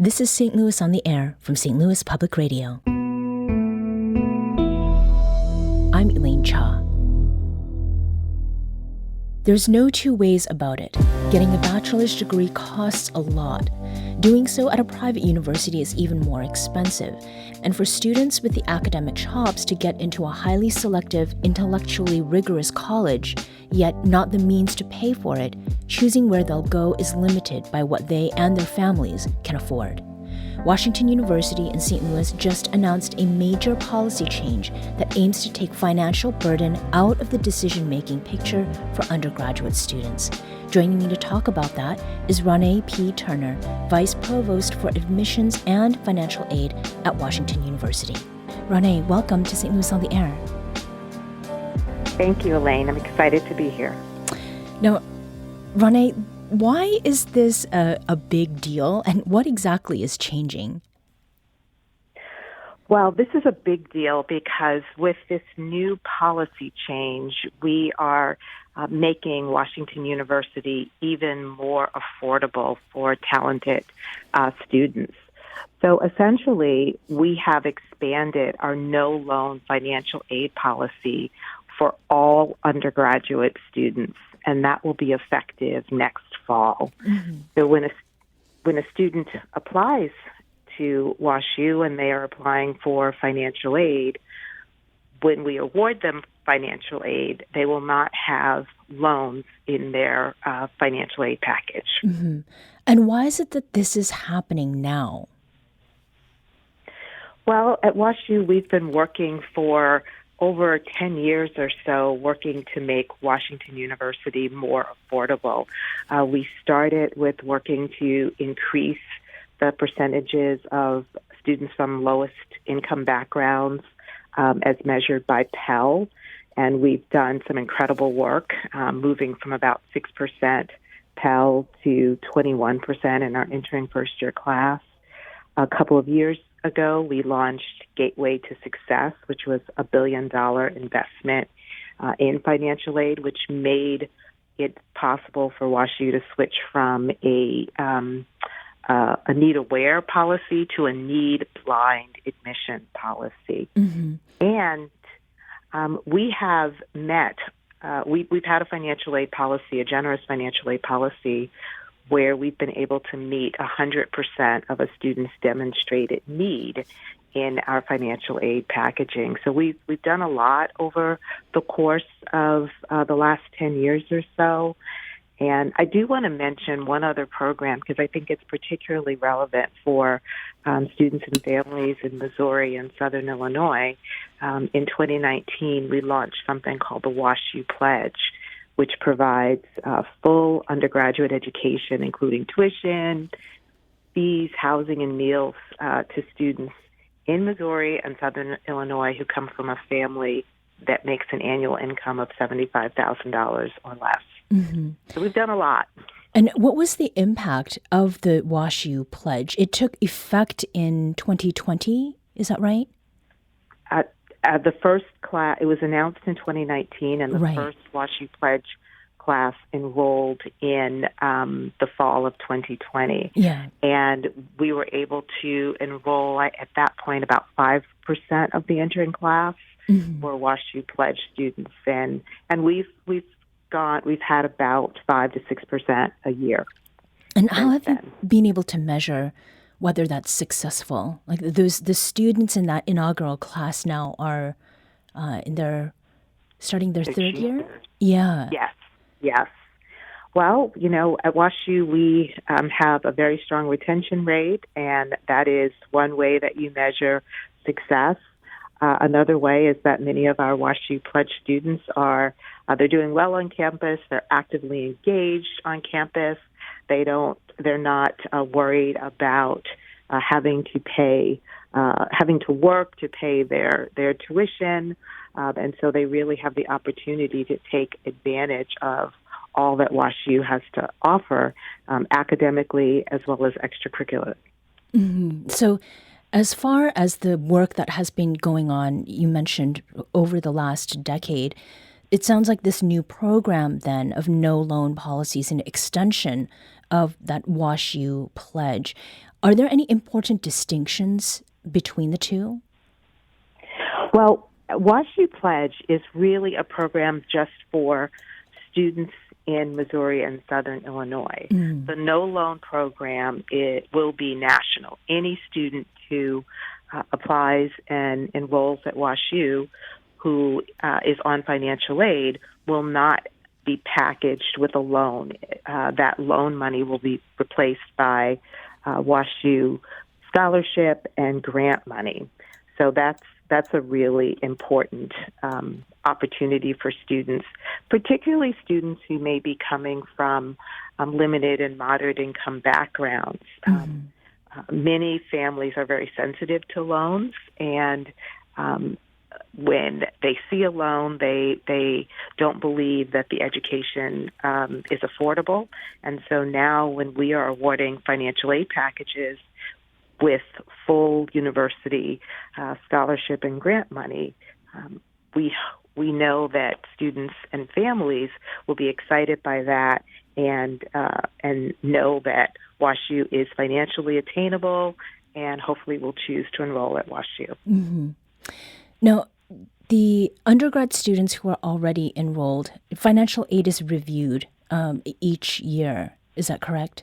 This is St. Louis on the Air from St. Louis Public Radio. I'm Elaine Cha. There's no two ways about it. Getting a bachelor's degree costs a lot. Doing so at a private university is even more expensive. And for students with the academic chops to get into a highly selective, intellectually rigorous college, yet not the means to pay for it, choosing where they'll go is limited by what they and their families can afford. Washington University in St. Louis just announced a major policy change that aims to take financial burden out of the decision-making picture for undergraduate students. Joining me to talk about that is Ronné P. Turner, Vice Provost for Admissions and Financial Aid at Washington University. Ronné, welcome to St. Louis on the Air. Thank you, Elaine. I'm excited to be here. Now, Ronné, why is this a big deal, and what exactly is changing? Well, this is a big deal because with this new policy change, we are making Washington University even more affordable for talented students. So essentially, we have expanded our no-loan financial aid policy for all undergraduate students, and that will be effective next fall. Mm-hmm. So when a student applies to WashU and they are applying for financial aid, when we award them financial aid, they will not have loans in their financial aid package. Mm-hmm. And why is it that this is happening now? Well, at WashU, we've been working for over 10 years or so, working to make Washington University more affordable. We started with working to increase the percentages of students from lowest income backgrounds as measured by Pell. And we've done some incredible work, moving from about 6% Pell to 21% in our entering first year class. A couple of years ago, we launched Gateway to Success, which was a $1 billion investment in financial aid, which made it possible for WashU to switch from a need-aware policy to a need-blind admission policy. Mm-hmm. And we have met, we've had a financial aid policy, a generous financial aid policy, where we've been able to meet 100% of a student's demonstrated need in our financial aid packaging. So we've done a lot over the course of the last 10 years or so. And I do want to mention one other program because I think it's particularly relevant for students and families in Missouri and Southern Illinois. In 2019, we launched something called the WashU Pledge, which provides full undergraduate education, including tuition, fees, housing, and meals to students in Missouri and Southern Illinois who come from a family that makes an annual income of $75,000 or less. Mm-hmm. So we've done a lot. And what was the impact of the WashU Pledge? It took effect in 2020, is that right? The first class, it was announced in 2019, and the first WashU Pledge class enrolled in the fall of 2020. Yeah. And we were able to enroll, at that point, about 5% of the entering class were WashU Pledge students. And we've had about 5 to 6% a year. And how have you been able to measure whether that's successful? Like the students in that inaugural class now are starting their third year? Yeah. Yes. Well, at WashU, we have a very strong retention rate, and that is one way that you measure success. Another way is that many of our WashU Pledge students they're doing well on campus. They're actively engaged on campus. They're not worried about having to work to pay their tuition. And so they really have the opportunity to take advantage of all that WashU has to offer academically as well as extracurricular. Mm-hmm. So as far as the work that has been going on, you mentioned over the last decade, it sounds like this new program then of no loan policies and extension of that WashU Pledge. Are there any important distinctions between the two? Well, WashU Pledge is really a program just for students in Missouri and Southern Illinois. The no loan program, it will be national. Any student who applies and enrolls at WashU who is on financial aid will not be packaged with a loan. That loan money will be replaced by WashU scholarship and grant money. So that's a really important opportunity for students, particularly students who may be coming from limited and moderate income backgrounds. Many families are very sensitive to loans, and when they see a loan, they don't believe that the education is affordable. And so now when we are awarding financial aid packages with full university scholarship and grant money, we know that students and families will be excited by that and know that WashU is financially attainable and hopefully will choose to enroll at WashU. Now, the undergrad students who are already enrolled, financial aid is reviewed each year. Is that correct?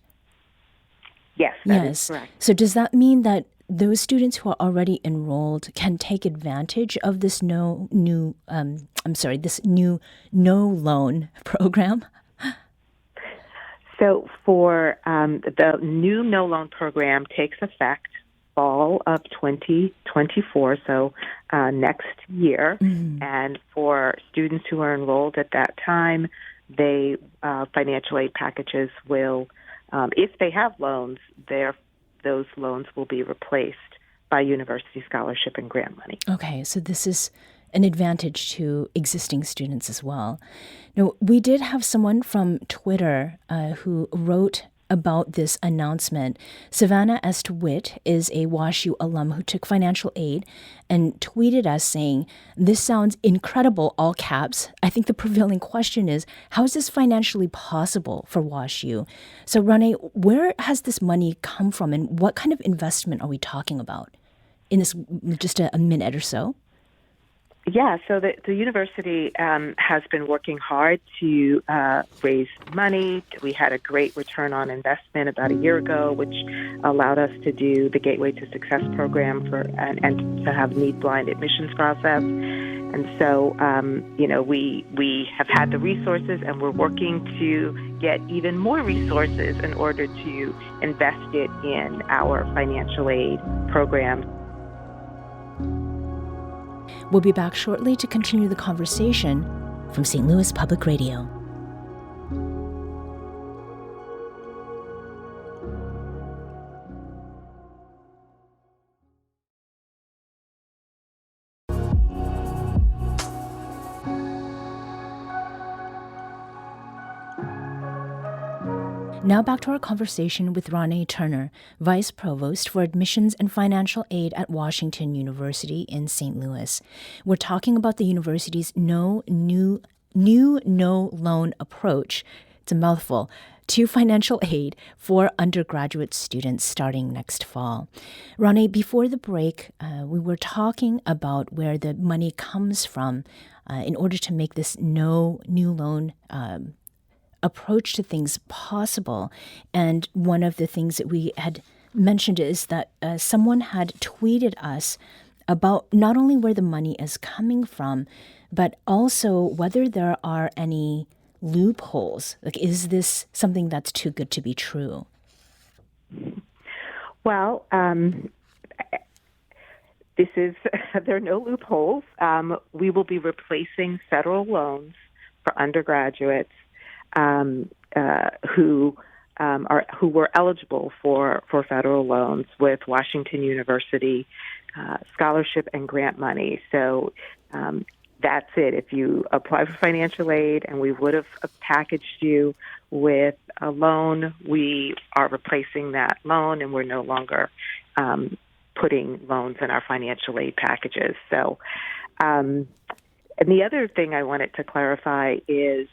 Yes, that is correct. So does that mean that those students who are already enrolled can take advantage of this no loan program? So for the new no loan program takes effect fall of 2024, so next year. And for students who are enrolled at that time, they financial aid packages will, if they have loans, those loans will be replaced by university scholarship and grant money. Okay, so this is an advantage to existing students as well. Now, we did have someone from Twitter who wrote about this announcement. Savannah Estwitt is a WashU alum who took financial aid and tweeted us saying, "This sounds incredible," all caps. I think the prevailing question is, how is this financially possible for WashU? So Ronné, where has this money come from and what kind of investment are we talking about in this just a minute or so? Yeah, so the university has been working hard to raise money. We had a great return on investment about a year ago, which allowed us to do the Gateway to Success program and to have need-blind admissions process. And so, we have had the resources, and we're working to get even more resources in order to invest it in our financial aid program. We'll be back shortly to continue the conversation from St. Louis Public Radio. Now back to our conversation with Ronné Turner, Vice Provost for Admissions and Financial Aid at Washington University in St. Louis. We're talking about the university's no loan approach, it's a mouthful, to financial aid for undergraduate students starting next fall. Ronné, before the break, we were talking about where the money comes from in order to make this no new loan approach to things possible. And one of the things that we had mentioned is that someone had tweeted us about not only where the money is coming from, but also whether there are any loopholes. Like, is this something that's too good to be true? Well, there are no loopholes. We will be replacing federal loans for undergraduates who were eligible for federal loans with Washington University scholarship and grant money. So that's it. If you apply for financial aid and we would have packaged you with a loan, we are replacing that loan, and we're no longer putting loans in our financial aid packages. So, and the other thing I wanted to clarify is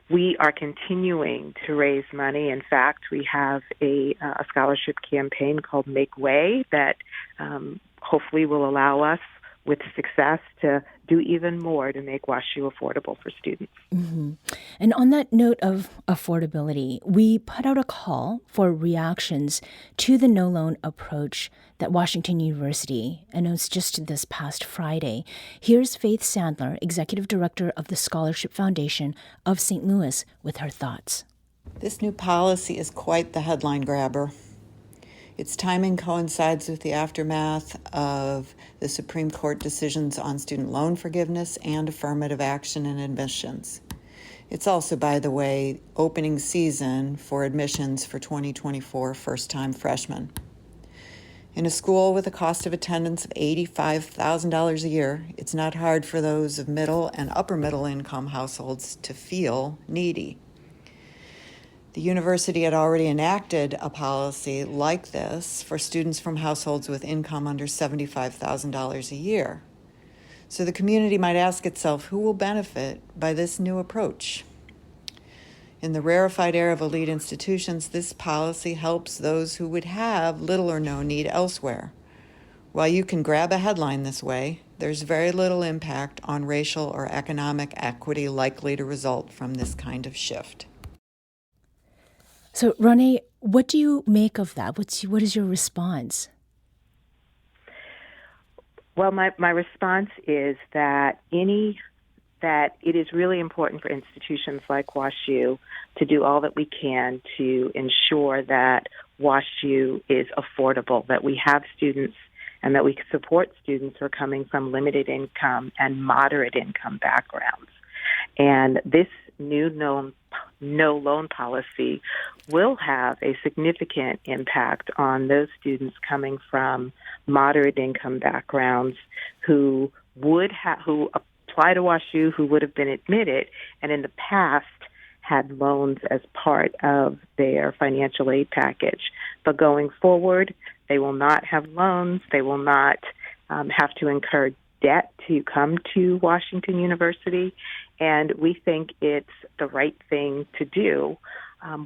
We are continuing to raise money. In fact, we have a scholarship campaign called Make Way that hopefully will allow us, with success, to do even more to make WashU affordable for students. Mm-hmm. And on that note of affordability, we put out a call for reactions to the no-loan approach that Washington University announced just this past Friday. Here's Faith Sandler, Executive Director of the Scholarship Foundation of St. Louis, with her thoughts. This new policy is quite the headline grabber. Its timing coincides with the aftermath of the Supreme Court decisions on student loan forgiveness and affirmative action in admissions. It's also, by the way, opening season for admissions for 2024 first-time freshmen. In a school with a cost of attendance of $85,000 a year, it's not hard for those of middle and upper middle income households to feel needy. The university had already enacted a policy like this for students from households with income under $75,000 a year. So the community might ask itself, who will benefit by this new approach? In the rarefied air of elite institutions, this policy helps those who would have little or no need elsewhere. While you can grab a headline this way, there's very little impact on racial or economic equity likely to result from this kind of shift. So, Ronné, what do you make of that? What is your response? Well, my response is that it is really important for institutions like WashU to do all that we can to ensure that WashU is affordable, that we have students and that we can support students who are coming from limited income and moderate income backgrounds. And this new no loan policy will have a significant impact on those students coming from moderate income backgrounds who apply to WashU, who would have been admitted, and in the past had loans as part of their financial aid package. But going forward, they will not have loans. They will not have to incur debt to come to Washington University, and we think it's the right thing to do.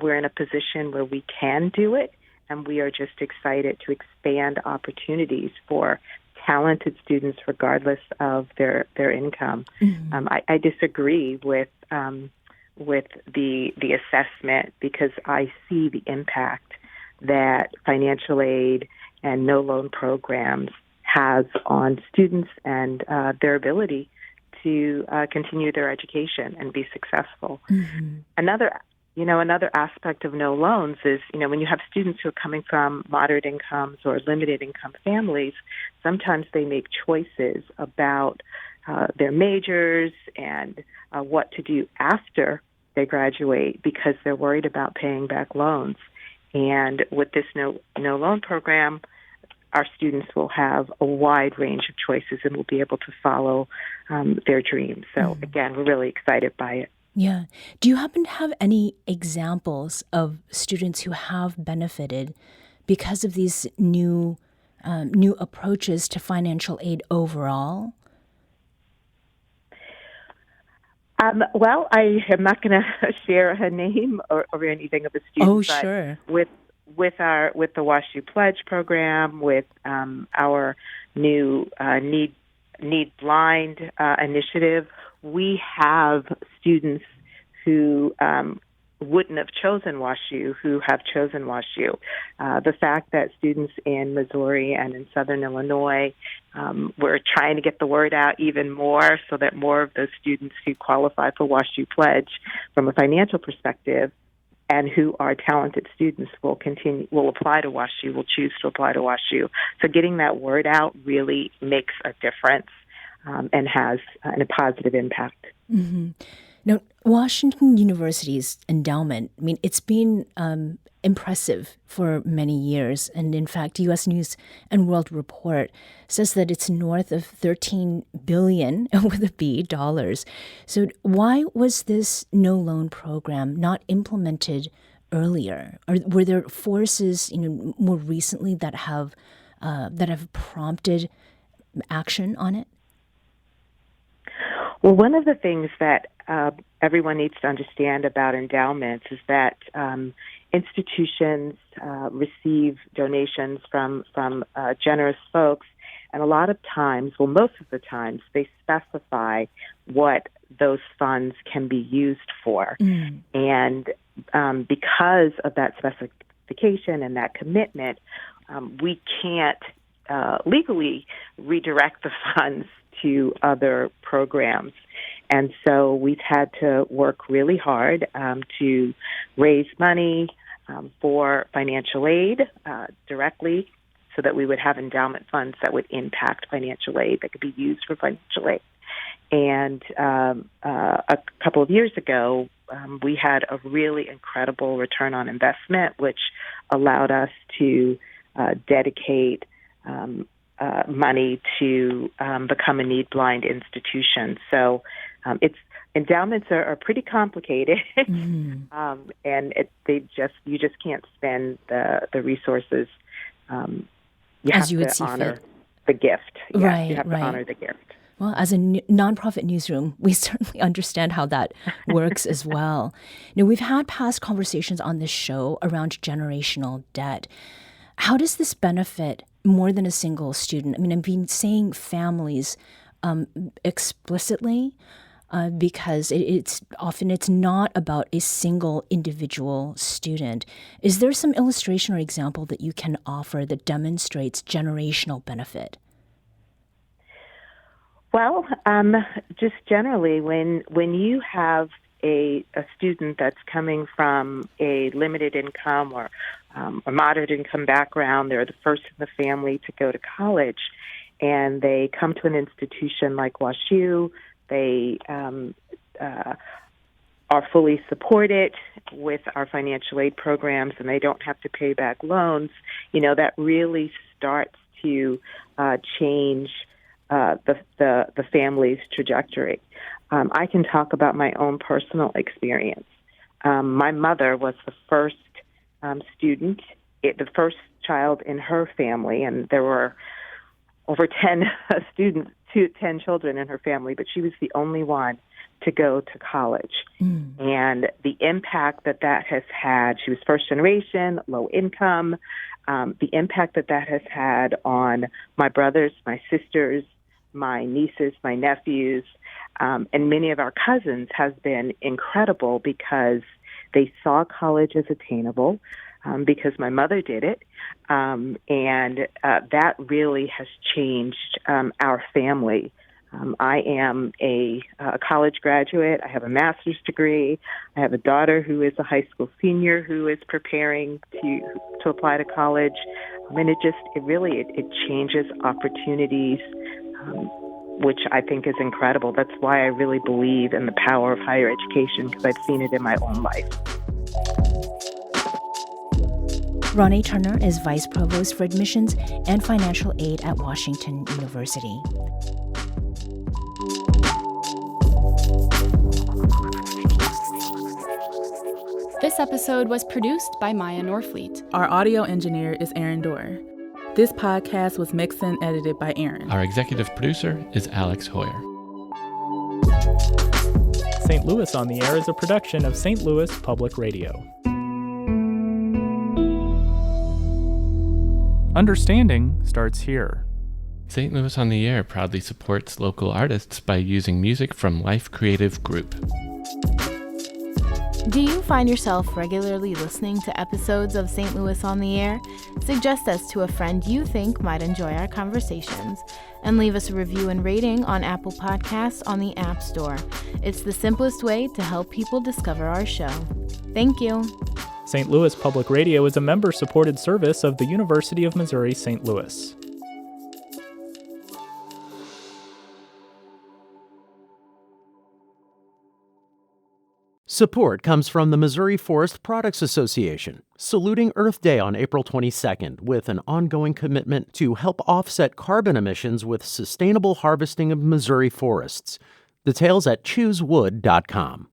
We're in a position where we can do it, and we are just excited to expand opportunities for talented students regardless of their income. Mm-hmm. I disagree with the assessment because I see the impact that financial aid and no loan programs has on students and their ability to continue their education and be successful. Mm-hmm. Another aspect of no loans is, when you have students who are coming from moderate incomes or limited income families, sometimes they make choices about their majors and what to do after they graduate because they're worried about paying back loans. And with this no loan program, our students will have a wide range of choices and will be able to follow their dreams. So, again, we're really excited by it. Yeah. Do you happen to have any examples of students who have benefited because of these new approaches to financial aid overall? Well, I am not going to share a name or anything of a student. Oh, sure. But with the WashU Pledge program, with our new Need Blind initiative, we have students who wouldn't have chosen WashU who have chosen WashU. The fact that students in Missouri and in Southern Illinois, we're trying to get the word out even more so that more of those students who qualify for WashU Pledge from a financial perspective and who are talented students will apply to WashU, will choose to apply to WashU. So getting that word out really makes a difference and has a positive impact. Mm-hmm. Now, Washington University's endowment, it's been impressive for many years. And in fact, U.S. News and World Report says that it's north of $13 billion, with a B, dollars. So why was this no loan program not implemented earlier? Or were there forces, more recently that have prompted action on it? Well, one of the things that everyone needs to understand about endowments is that institutions receive donations from generous folks, and a lot of times, well, most of the times, they specify what those funds can be used for. And because of that specification and that commitment, we can't legally redirect the funds to other programs. And so we've had to work really hard to raise money for financial aid directly so that we would have endowment funds that would impact financial aid, that could be used for financial aid. And a couple of years ago, we had a really incredible return on investment, which allowed us to dedicate money to become a need-blind institution. So endowments are pretty complicated, and you just can't spend the resources. You as have you would to see honor fit. the gift. Yeah, Right, you have right. to honor the gift. Well, as a nonprofit newsroom, we certainly understand how that works as well. We've had past conversations on this show around generational debt. How does this benefit more than a single student? I mean, I've been saying families explicitly because it's not about a single individual student. Is there some illustration or example that you can offer that demonstrates generational benefit? Well, just generally, when you have a student that's coming from a limited income or a moderate income background, they're the first in the family to go to college, and they come to an institution like WashU, they are fully supported with our financial aid programs, and they don't have to pay back loans. That really starts to change the family's trajectory. I can talk about my own personal experience. My mother was the first student, the first child in her family, and there were over 10 10 children in her family, but she was the only one to go to college. And the impact that has had, she was first generation, low income, the impact that has had on my brothers, my sisters, my nieces, my nephews, and many of our cousins has been incredible because they saw college as attainable because my mother did it. And that really has changed our family. I am a college graduate. I have a master's degree. I have a daughter who is a high school senior who is preparing to apply to college. And it changes opportunities, which I think is incredible. That's why I really believe in the power of higher education, because I've seen it in my own life. Ronné Turner is Vice Provost for Admissions and Financial Aid at Washington University. This episode was produced by Maya Norfleet. Our audio engineer is Aaron Dorr. This podcast was mixed and edited by Aaron. Our executive producer is Alex Hoyer. St. Louis on the Air is a production of St. Louis Public Radio. Understanding starts here. St. Louis on the Air proudly supports local artists by using music from Life Creative Group. Do you find yourself regularly listening to episodes of St. Louis on the Air? Suggest us to a friend you think might enjoy our conversations, and leave us a review and rating on Apple Podcasts on the App Store. It's the simplest way to help people discover our show. Thank you. St. Louis Public Radio is a member-supported service of the University of Missouri St. Louis. Support comes from the Missouri Forest Products Association, saluting Earth Day on April 22nd with an ongoing commitment to help offset carbon emissions with sustainable harvesting of Missouri forests. Details at choosewood.com.